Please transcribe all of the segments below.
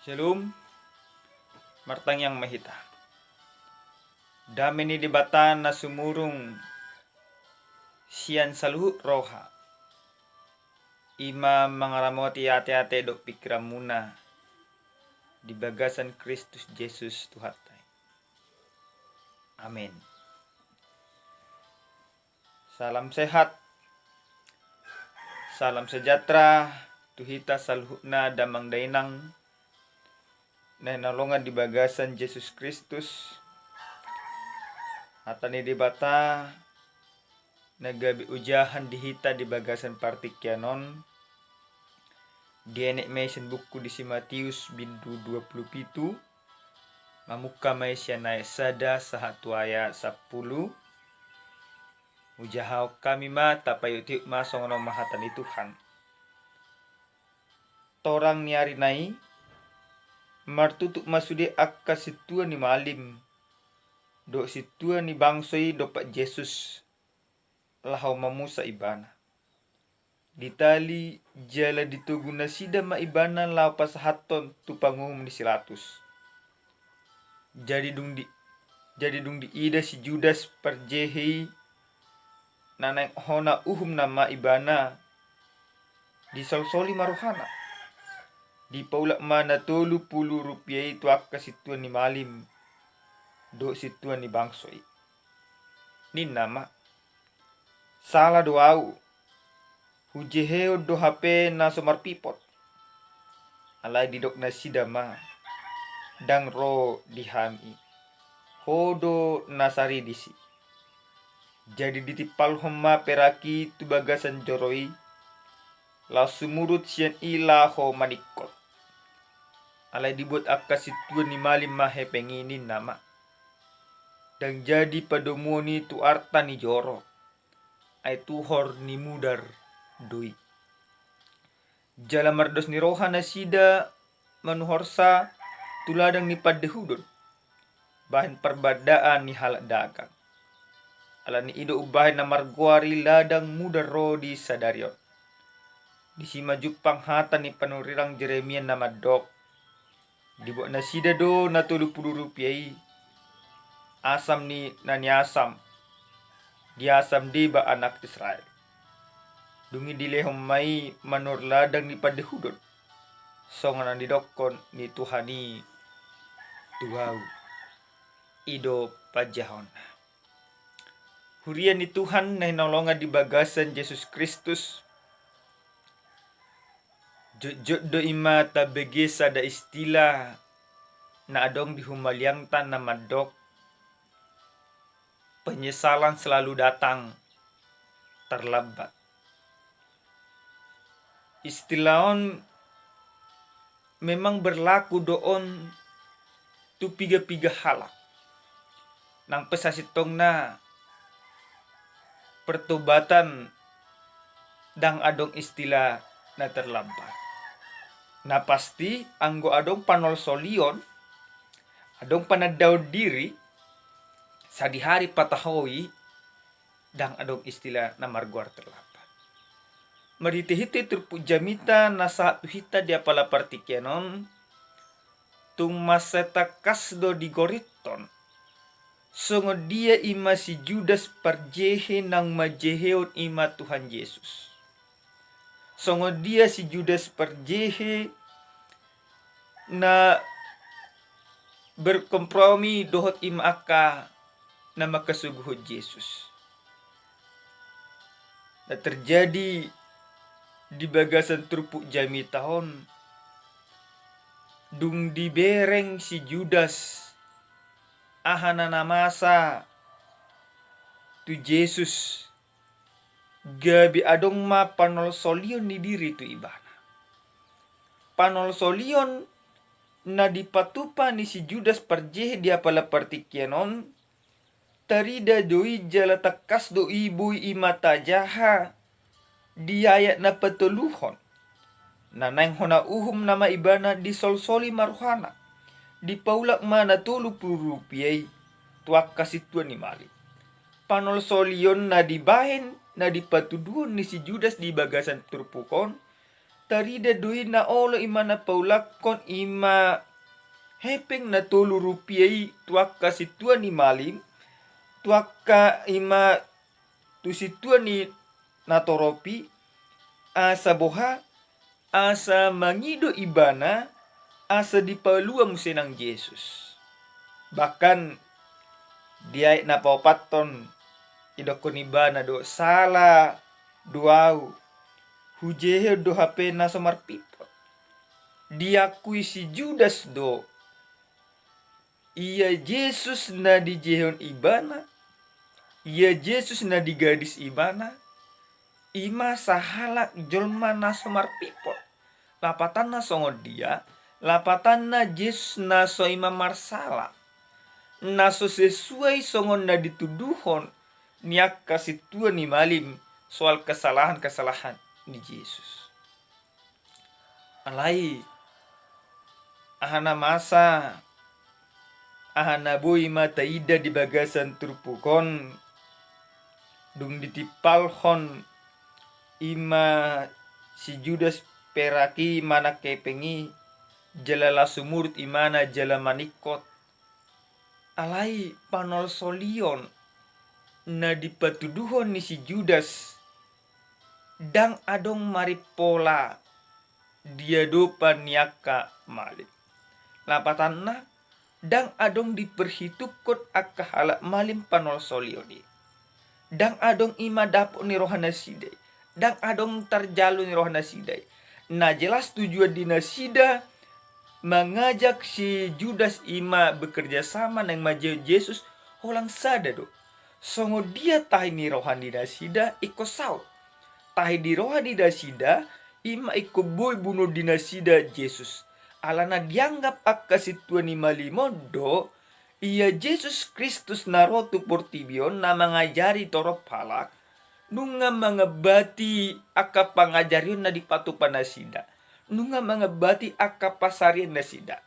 Shalom, martang yang mahita. Dami ni dibatan na sumurung sian saluhu roha. Ima mangaramoti ate-ate dok pikiran muna di bagasan Kristus Yesus Tuhan. Amin. Salam sehat, salam sejahtera, tuhita saluhuna damang dainang na nalongan di bagasan Yesus Kristus. Atani di bata nagabi ujahan dihita di bagasan partikyanon. Dienek may buku di si Matius bintu 27. Mamuka may siya na sada sa hatuaya 10. Ujahaw kami tapayuti masong ng mahatan ni Tuhan. Torang niari nai martutuk masudi akka situa ni malim. Do situa ni bangsoy do Pak Yesus lahaw mamusa ibana. Ditali jala dituguna sida maibana law pasahaton tu pangum ni silatus. Jadi dung di ida si Judas perjehi nanay hona uhum na maibana di solsoli maruhana. Di paulak mana 30 rupiah itu akka situan ni malim do situan ni bangsoy. Ni nama salah doau hujeheo do HP na somar pipot. Alai didok na sidama dang ro dihami. Hodo nasari disi. Jadi ditipal homa peraki tu bagasan joroi. La sumurut sian ila ho manikot. Alai dibuat akka situan ni malim mahe penginin nama. Dan jadi padomu ni tu arta ni joro. Ai tuhor ni mudar dui. Jala mardos ni rohana sida manuhorsa tuladang ni padehudon. Bahan perbadaan ni halak dagang. Ala ni ido ubahin na marguari ladang mudar rodi sadarion. Di sima jupang hata ni panurirang Jeremia na madok. Dibuat na sida do na 30 rupiah. Asam ni nani asam. Di asam di ba anak Israel. Dungi dilehom mai manur ladang ni padehudon. Songan di dokon ni Tuhani tuau. Ido pajahon. Hurian ni Tuhan na hinolongan di bagasan Yesus Kristus. Jod do ima tabegesa da istilah na adong dihumaliang tan na madok. Penyesalan selalu datang terlambat. Istilahon memang berlaku doon tu piga-piga halak. Nang pesasitong na pertobatan dang adong istilah na terlambat. Na pasti anggo adong panol solion, adong panadaw diri, sa di hari patahoy, dang adong istilah na marguar terlambat. Maritihiti turpu jamita na sa tuhita dia pala partikyanon, tung masetakas do di goriton. Songo dia ima si Judas parjehe nang majeheon ima Tuhan Yesus. Songo dia si Judas parjehe na berkompromi dohot ima aka na makasuguhod Yesus. Na terjadi di bagasan trupuk jami tahun dung dibereng si Judas ahana namasa tu Yesus gabi adong ma panol solion ni diri tu ibana. Panol solion na dipatupa ni si Judas parjehe dia pala partikyanon tarida doi jala takas do ibu imata jaha diayat na patuluhon. Nanang hona uhum nama ibana di solsoli maruhana. Di paulak mana 30 rupiah tuak kasih tuan ni mali. Panol solion na dibahen na dipatuduhon ni si Judas di bagasan turpukon tarida doi na olo ima na paulakon ima hepeng na tolu rupiai tuaka situa ni malim, tuaka ima tu situa ni natoropi, asa boha, asa mangido ibana, asa dipalua musenang Yesus. Bahkan dia na paupaton idokon ibana do sala doau hujehe do hape na somar pipot. Diakui si Judas do iya Yesus na di jehon ibana, iya Yesus na di gadis ibana, ima sahalak jolma na somar pipot. Lapatan na songo dia, lapatan na Yesus na so ima marsala, na so sesuai songo na dituduhon niak kasih Tuhan ni malim soal kesalahan-kesalahan di Yesus. Alai ahana masa ahana boy mata ida di bagasan turpukon dung ditipalhon ima si Judas peraki mana kepengi jalala sumurut imana jala manikot. Alai panol solion na dipatuduhon ni si Judas dang adong maripola dia dopa niaka malik. Lapatanna dang adong diperhitukot akka halak malim panol solioni. Dang adong ima dapok ni rohana sidai. Dang adong terjalu ni rohana sidai. Nah jelas tujuan dina sida mengajak si Judas ima bekerja sama nang maje Yesus holang sada do. Songo dia tahi ni rohani dasida iko saut. Tahi di rohani dasida ima iko boy bunuh dinasida Yesus. Alana dianggap akka situan ni malimondo iya Yesus Kristus narotu portibion na mengajari toro palak nunga mengebati akka pangajarion na dipatupan nasida. Nunga mengebati akka pasarian nasida.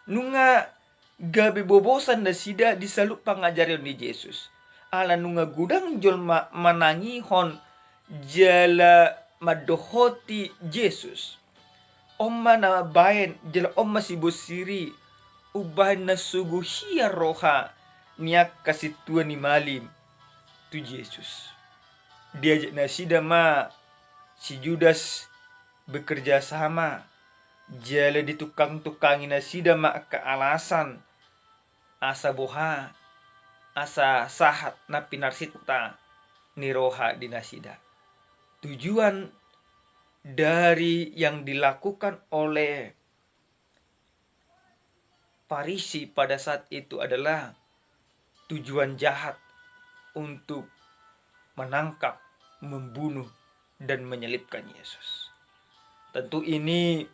Nunga gabe bobosan nasida disalut pangajarion ni Yesus. Ala nunga gudang jolma manangihon jala madohoti Yesus. Omma na bayan jala omma si bosiri ubahan na suguhia roha niak kasituan ni malim tu Yesus. Diajak nasida ma si Judas bekerja sama jala ditukang-tukangi nasida ma ke alasan asa boha asa sahat na pinarsita ni roha dinasida. Tujuan dari yang dilakukan oleh Farisi pada saat itu adalah tujuan jahat untuk menangkap, membunuh, dan menyelibkan Yesus. Tentu ini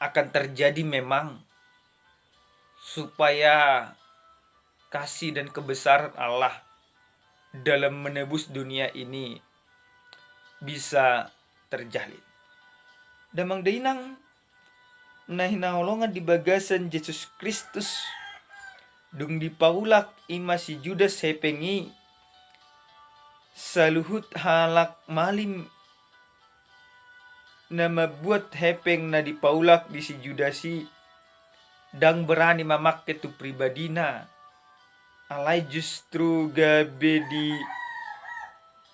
akan terjadi memang supaya kasih dan kebesaran Allah dalam menebus dunia ini bisa terjalin. Damang dainang na hinaholongan di bagasan Yesus Kristus dung dipaulak ima si Judas hepengi saluhut halak malim na mabuat hepeng na dipaulak di si Judasi dang berani mamakke tu pribadina. Alai justru gabe di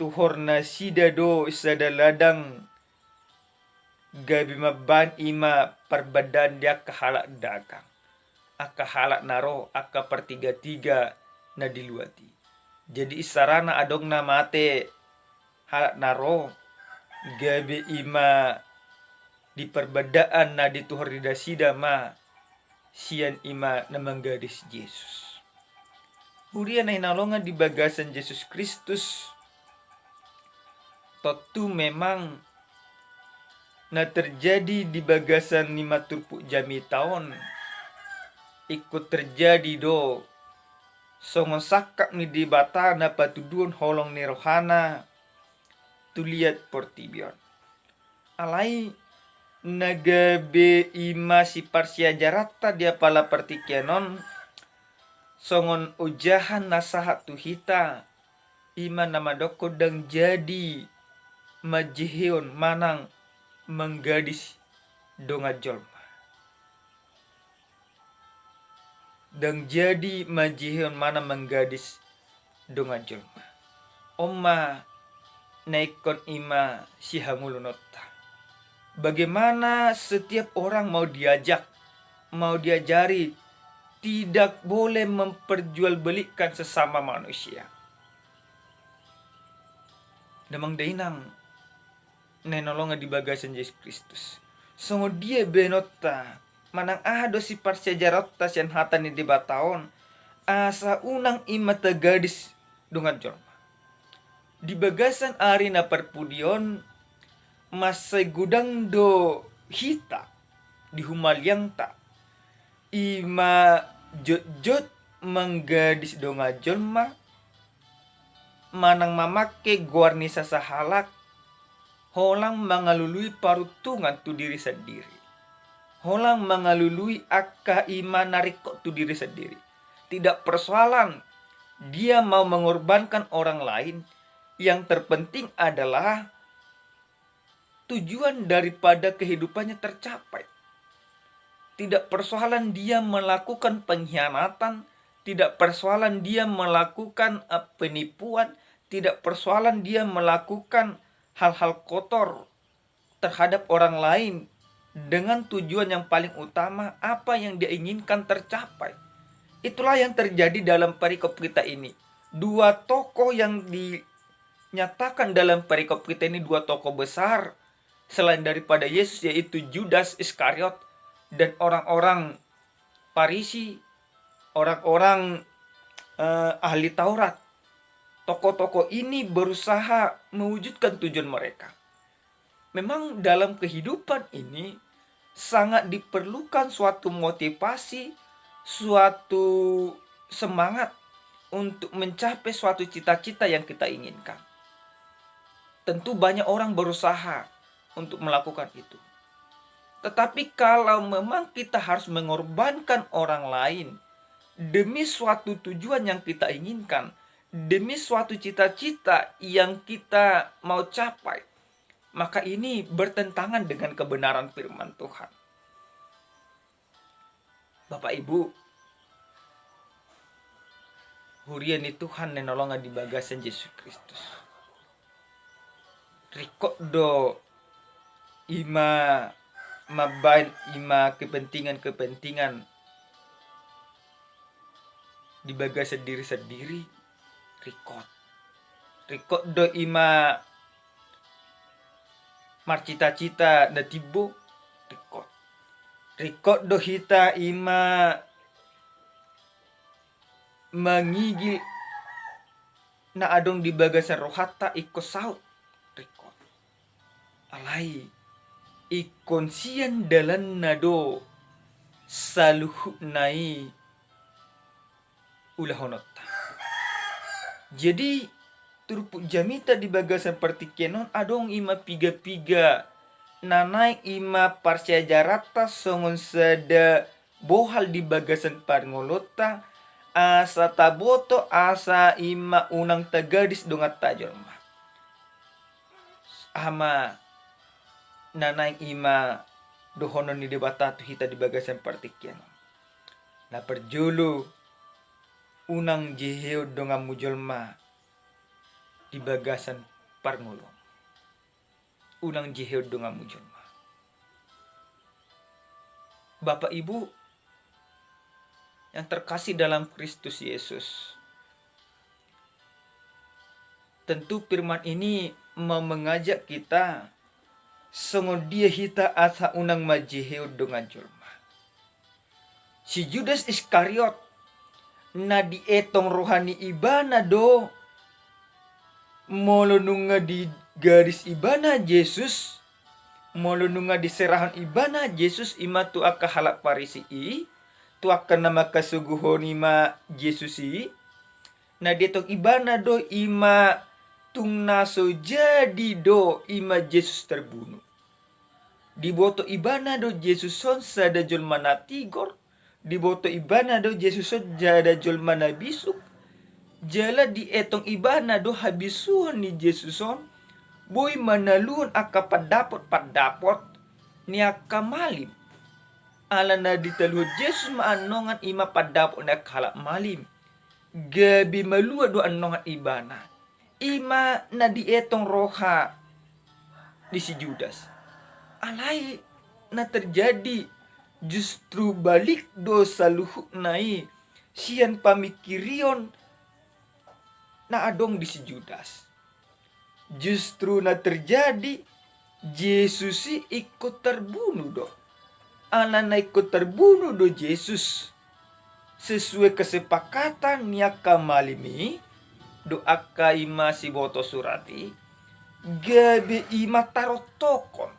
tuhorna sida do sada ladang gabi maban ima perbadan dia kehalak dagang aka halak naro aka pertiga-tiga na diluati. Jadi isarana adong na mate halak naro gabi ima di perbedaan na dituhor didasida ma sian ima na menggadis Yesus. Hurian na hinalongan di bagasan Yesus Kristus tentu memang na terjadi di bagasan 50 jami tahun ikut terjadi do songo sakak ni di bata na patudun holong ni rohana tuliat portibion. Alai nagabe ima si parsia jarata dia pala pertikenon songon ujahan nasahat tuhita ima nama doko dang jadi majiheon manang menggadis donga jolma. Dan jadi majiheon mana menggadis donga jolma. Oma naikon ima si hangulunota. Bagaimana setiap orang mau diajak, mau diajari, tidak boleh memperjualbelikan sesama manusia. Damang dainang nenolonga di bagasan Yesus Kristus. Songo dia benota manang ado si parsejarotta sian hatani di bataon asa unang ima gadis dungan jorma. Di bagasan arina perpudion masai gudang do hita di humaliang ta ima jot menggadis donga jolma manang mamake guarnisa sahalak holang mengalului parutungan tu diri sendiri. Holang mengalului akka ima nariko tu diri sendiri. Tidak persoalan dia mau mengorbankan orang lain, yang terpenting adalah tujuan daripada kehidupannya tercapai. Tidak persoalan dia melakukan pengkhianatan, tidak persoalan dia melakukan penipuan, tidak persoalan dia melakukan hal-hal kotor terhadap orang lain dengan tujuan yang paling utama apa yang dia inginkan tercapai. Itulah yang terjadi dalam perikop kita ini. Dua tokoh yang dinyatakan dalam perikop kita ini, dua tokoh besar selain daripada Yesus, yaitu Judas Iskariot dan orang-orang Farisi, orang-orang ahli Taurat. Tokoh-tokoh ini berusaha mewujudkan tujuan mereka. Memang dalam kehidupan ini sangat diperlukan suatu motivasi, suatu semangat untuk mencapai suatu cita-cita yang kita inginkan. Tentu banyak orang berusaha untuk melakukan itu. Tetapi kalau memang kita harus mengorbankan orang lain demi suatu tujuan yang kita inginkan, demi suatu cita-cita yang kita mau capai, maka ini bertentangan dengan kebenaran firman Tuhan. Bapak Ibu, huriani Tuhan nenolonga di bagasan Yesus Kristus. Rikok do ima mabain ima kepentingan di bagasan diri sendiri. Rikot do ima marcita-cita na tibo rikot do hita ima mangigil na adong di bagasan rohata ikos saut rikot alai ikonsian dalan nado saluhu nai ulahonota. Jadi turupuk jamita di bagasan partikenon adong ima piga-piga nanai ima parsiajarata songon sada bohal di bagasan parngolota asa taboto asa ima unang tagadis dongat tajolma ama nanai ima dohonon ni debata tu hita di bagasan partikenon na perjulu unang jeheo donga mujolma di bagasan parngolong. Unang jeheo donga mujolma. Bapak Ibu yang terkasih dalam Kristus Yesus, tentu firman ini mau mengajak kita songon dia hita asa unang majeheo donga jolma. Si Judas Iskariot na dietong rohani ibana do molonunga di garis ibana Yesus, molonunga di serahan ibana Yesus ima tu aka halak Farisi tu aka nama kasuguhon ima Yesus na dietong ibana do ima tung naso jadi do ima Yesus terbunuh. Di boto ibana do Yesus son sada jolma na tigor, di boto ibana do Yesus son jada jolma na bisuk, jala di etong ibana do habisuan ni Yesus son boy manalun aka padapot niaka malim. Ala na ditaluhod Jesus maanongan ima padapot na kalak malim. Gabi malua do anongan ibana. Ima na dietong roha di si Judas. Alai na terjadi justru balik dosa luhuk nai sian pamikirion na adong di si Judas. Justru na terjadi Yesus ikut terbunuh do. Ala na ikut terbunuh do Yesus. Sesuai kesepakatan niaka malimi doaka ima si boto surati. Gabi ima tarot tokon.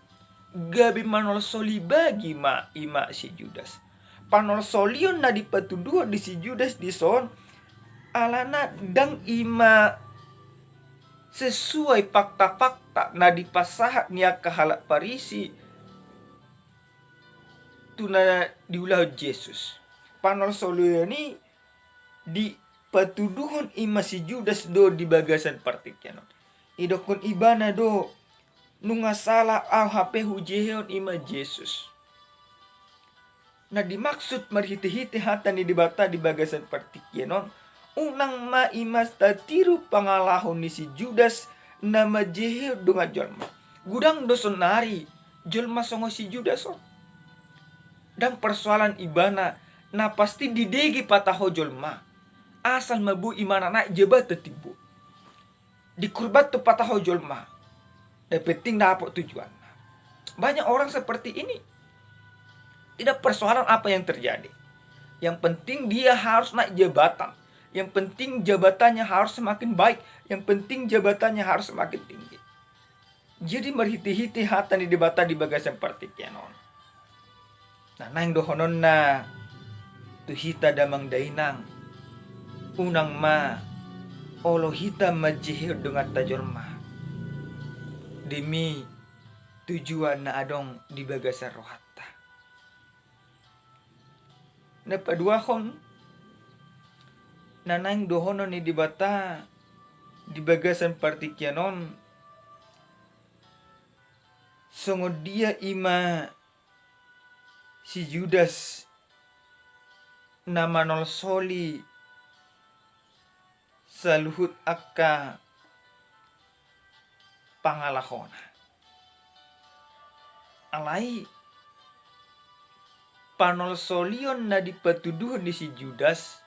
Gabi manol soli bagi ima si Judas. Panol solion na dipatuduh di si Judas di son. Alana dang ima sesuai fakta-fakta na dipasahat niaka halak parisi. Tuna diulah Yesus. Panol solion ni di patuduhon ima si Judas do di bagasan partikyanon. Idokon ibana do nunga salah au hape hujeon ima Yesus. Na dimaksud marhiti-hiti hata ni dibata di bagasan partikyanon. Unang maimas tatiru pangalahon ni si Judas nama jeheo dunga jolma. Gudang doson nari jolma songo si Judas on. Dan persoalan ibana na pasti didegi pataho jolma. Asal mabu imana naik jebat tetibu. Di kurbat tu pataho jolma. Dan penting dapat tujuan. Banyak orang seperti ini. Tidak persoalan apa yang terjadi. Yang penting dia harus naik jabatan. Yang penting jabatannya harus semakin baik. Yang penting jabatannya harus semakin tinggi. Jadi merhiti-hiti hata ni dibata di bagasan partikyanon. Nah nang dohonon na tuhita damang dainang. Unang ma olo hita majihir dengan tajorma. Demi tujuan na adong di bagasan rohata. Na paduahon nanang dohonon ni dibata di bagasan partikyanon. Songo dia ima si Judas nama nol soli saluhut akka pangalahona. Alai panol solion na dipatuduh di si Judas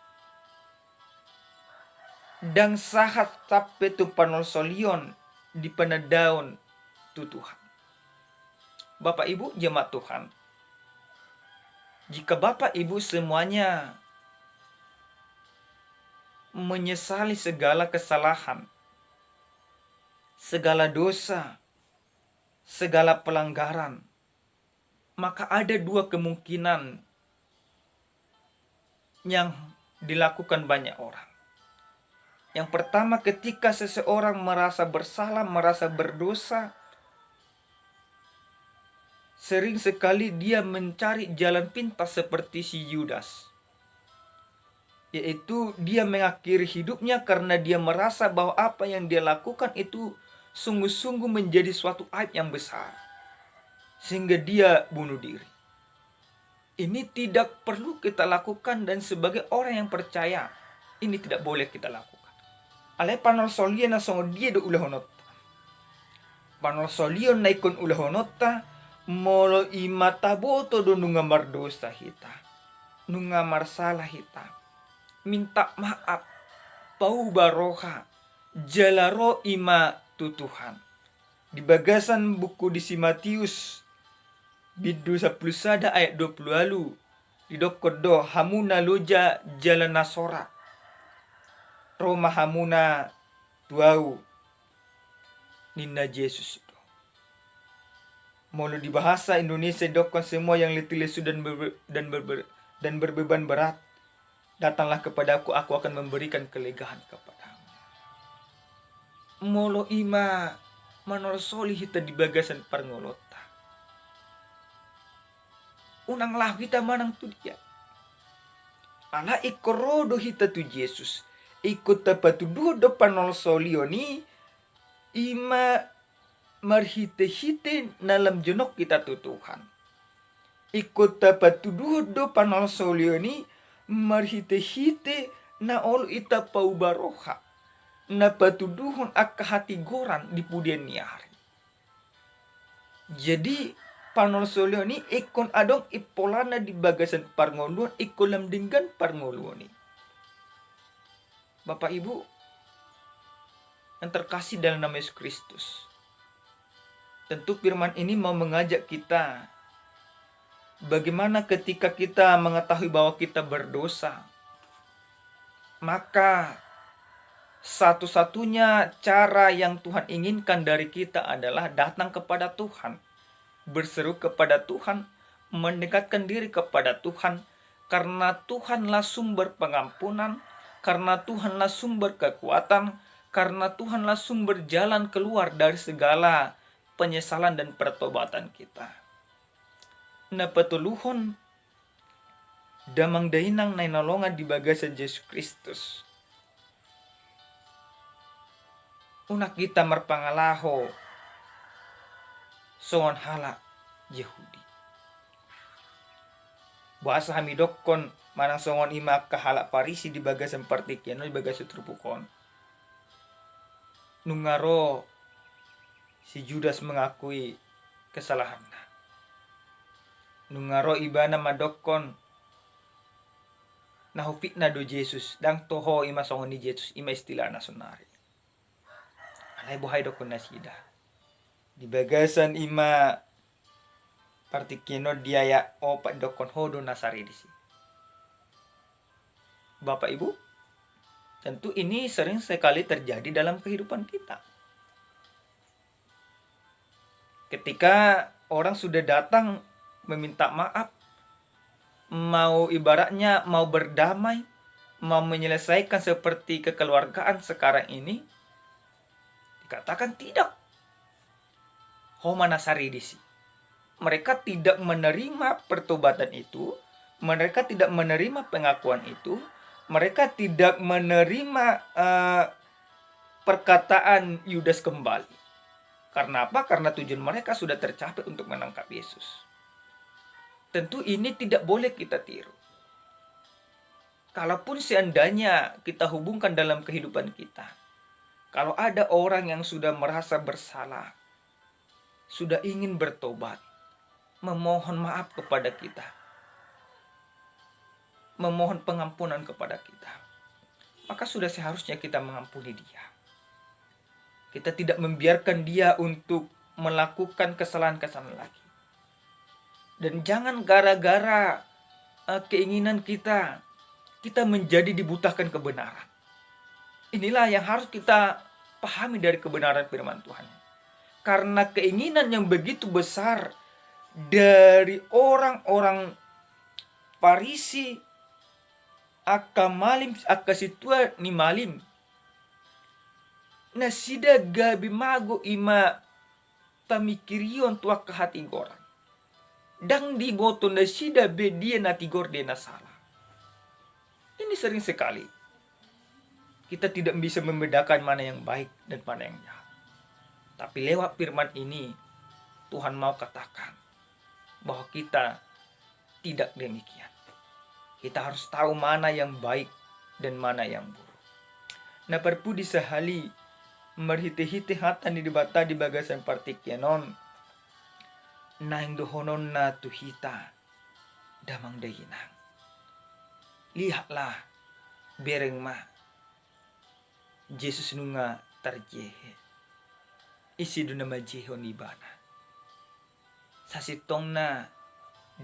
dan sahat tape tu panol solion di penadaun tu Tuhan. Bapak Ibu jemaat Tuhan, jika Bapak Ibu semuanya menyesali segala kesalahan, segala dosa, segala pelanggaran, maka ada dua kemungkinan yang dilakukan banyak orang. Yang pertama, ketika seseorang merasa bersalah, merasa berdosa, sering sekali dia mencari jalan pintas seperti si Judas. Yaitu dia mengakhiri hidupnya karena dia merasa bahwa apa yang dia lakukan itu sungguh-sungguh menjadi suatu aib yang besar. Sehingga dia bunuh diri. Ini tidak perlu kita lakukan dan sebagai orang yang percaya, ini tidak boleh kita lakukan. Ale panol solion na songo dia do ulahonota. Panol solion na ikon ulahonota. Molo imata boto do nunga mardosa hita. Nunga marsalah hita. Minta maaf. Pau baroha. Jalaro ima tu Tuhan. Di bagasan buku di si Matius. Bidu 10 sada ayat 20 lalu. Di dokodo hamuna loja jalan nasora. Roma hamuna tuau. Nina Yesus. Mulu di bahasa Indonesia dokon semua yang letih lesu dan berbeban berat. Datanglah kepadaku, aku akan memberikan kelegaan kepadamu. Molo ima manor soli hita di bagasan parngolota. Unang lahu hita manang tu dia. Ala ikorodo hita tu Yesus. Ikut tapatu do panol solioni ima marhite-hite nalam jenok kita tu Tuhan. Ikut patuduh do panol solio ni marhite-hite na olu ita paubaroha na patuduhon akka hati goran di pudian ni hari. Jadi panol solio ni ikon adong ipolana di bagasan parngoluan ikolam dinggan parngoluan ni. Bapak Ibu yang terkasih dalam nama Yesus Kristus, tentu firman ini mau mengajak kita bagaimana ketika kita mengetahui bahwa kita berdosa, maka satu-satunya cara yang Tuhan inginkan dari kita adalah datang kepada Tuhan, berseru kepada Tuhan, mendekatkan diri kepada Tuhan, karena Tuhanlah sumber pengampunan, karena Tuhanlah sumber kekuatan, karena Tuhanlah sumber jalan keluar dari segala penyesalan dan pertobatan kita. Na patuluhon damang dainang nainolongan di bagasan Yesus Kristus. Unak kita merpangalaho songon hala Yehudi. Bahasa hamidokon manang songon ima kahala Parisi di bagasan partikiano di bagasan trupukon. Nungaro si Judas mengakui kesalahannya. Nungaro ibana madokon nahupik na do Jesus dang toho ima songon ni Jesus ima istilah na sonari. Alay buhay dokon na sida. Di bagasan ima partikino diaya opat dokon hodo nasari disi. Bapak Ibu, tentu ini sering sekali terjadi dalam kehidupan kita. Ketika orang sudah datang meminta maaf, mau ibaratnya mau berdamai, mau menyelesaikan seperti kekeluargaan sekarang ini, dikatakan tidak. Homa nasaridisi. Mereka tidak menerima pertobatan itu, mereka tidak menerima pengakuan itu, mereka tidak menerima perkataan Yudas kembali. Karena apa? Karena tujuan mereka sudah tercapai untuk menangkap Yesus. Tentu ini tidak boleh kita tiru. Kalaupun seandainya kita hubungkan dalam kehidupan kita, kalau ada orang yang sudah merasa bersalah, sudah ingin bertobat, memohon maaf kepada kita, memohon pengampunan kepada kita, maka sudah seharusnya kita mengampuni dia. Kita tidak membiarkan dia untuk melakukan kesalahan-kesalahan lagi. Dan jangan gara-gara keinginan kita menjadi dibutakan kebenaran. Inilah yang harus kita pahami dari kebenaran firman Tuhan. Karena keinginan yang begitu besar dari orang-orang Parisi, akamalim, akasitua ni malim, na sida gabi mago ima pamikirion tua ke hati gorang. Dang di boto na sida be dia na tigor dia na salah. Ini sering sekali kita tidak bisa membedakan mana yang baik dan mana yang jahat. Tapi lewat firman ini Tuhan mau katakan bahwa kita tidak demikian. Kita harus tahu mana yang baik dan mana yang buruk. Na perpu disahali marhite-hite hatan di dibata di bagasan partikyanon na hindohonon na tuhita damang dahinang. Lihatlah bereng ma Jesus nunga tarjehe isi do na majehon ibana sasitong na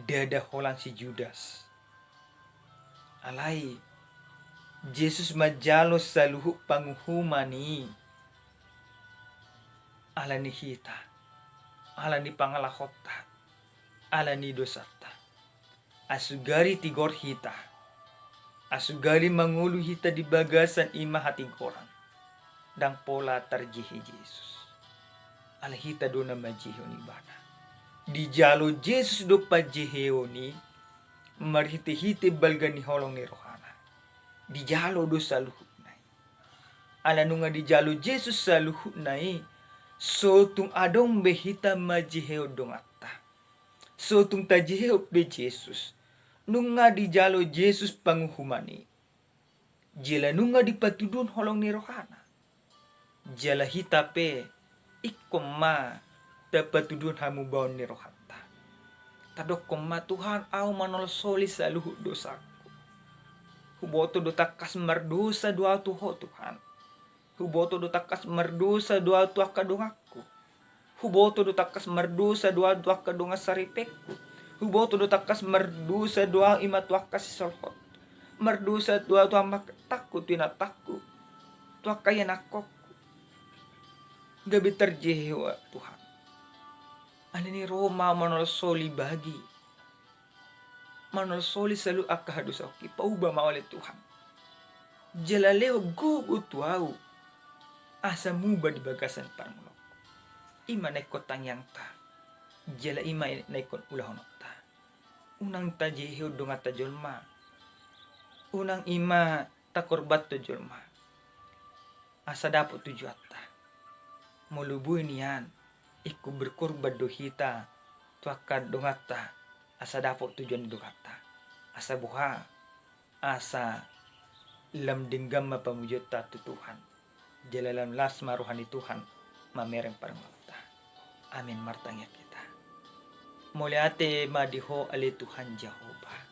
dadaholang si Judas alai Jesus majalos sa luhuk panguhumani ala ni hita, ala ni pangalahota, ala ni dosata. Asugari tigor hita, asugari mangulu hita di bagasan ima hati korang, dang pola tarjihi Yesus. Ala hita do na majihon ibana. Di jalo Jesus do pajiheoni, marhite-hite balgani holong ni rohana. Di jalo do sa luhut nai. Ala nunga di jalo Jesus sa luhut nai, So tung adong behita majiheo dongata. So tung tajiheo be Jesus. Nunga di jalo Jesus panguhumani. Jela nunga di patudun holong ni rohana. Jela hitape ikoma dapat tudun hamu baon ni rohata. Tadok koma Tuhan au manol soli saluhu dosaku. Huboto do takas merdosa doa tuho Tuhan. Huboto do takas merdosa doa tu akadongaku. Huboto do takas merdosa doa tu akadonga saripekku. Huboto do takas merdosa doa ima tu akasisolhot. Merdosa doa tu amak takku tinataku. Tu akayan akokku. Gabi terjehewa Tuhan. Anini Roma manol soli bagi. Manol soli selalu akahadusoki. Pauba maole Tuhan. Jelaleo gugu tuau. Asa muba di bagasan parmulok. Ima naikot tangyang ta. Jela ima naikot ulahonok ta. Unang ta jeheo dongat ta jolma. Unang ima takorbat to jolma. Asa dapat tujuat ta. Mulubuin niyan. Iku berkorban dohita. Tuakad dongat ta. Asa dapat tujuan dongat ta. Asa buha. Asa lam denggam mapamujud ta tu Tuhan. Jalalam lasma rohani Tuhan mamereng parangota. Amin martangya kita. Muliate madiho ale Tuhan Jehovah.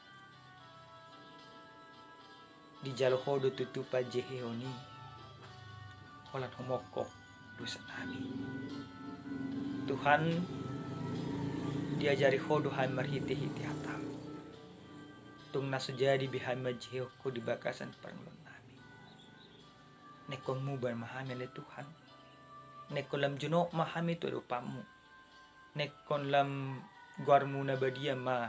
Di jaloho do tutupa jehoni. Holan homokok dosa nami. Tuhan diajari hodo hai marhiti-hiti hatam. Tung nasujadi bihai majehok ko di bakasan parangulon nami. Nekon muban mahami le Tuhan. Nekon lam juno mahami tu rupamu. Nekon lam guarmu na badia ma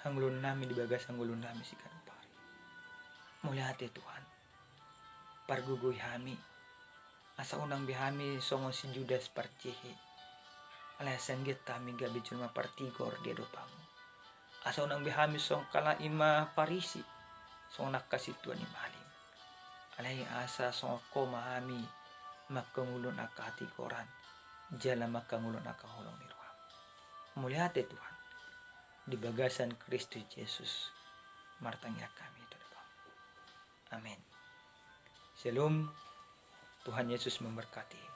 hanglun nami di bagas hanglun nami si kanpari. Muli hati Tuhan. Pargugoy hami. Asa unang bihami songo si Judas parcehe. Alasan kita mi gabi cuma partigor dia rupamu. Asa unang bihami song kala ima parisi. Song nakasih Tuhan imalim. Alai asa song ko mahami makangulon akati koran jala makangulon akaholong ni roham. Mulihat Tuhan di bagasan Kristus Yesus martangya kami itu depan. Amin. Shalom. Tuhan Yesus memberkati.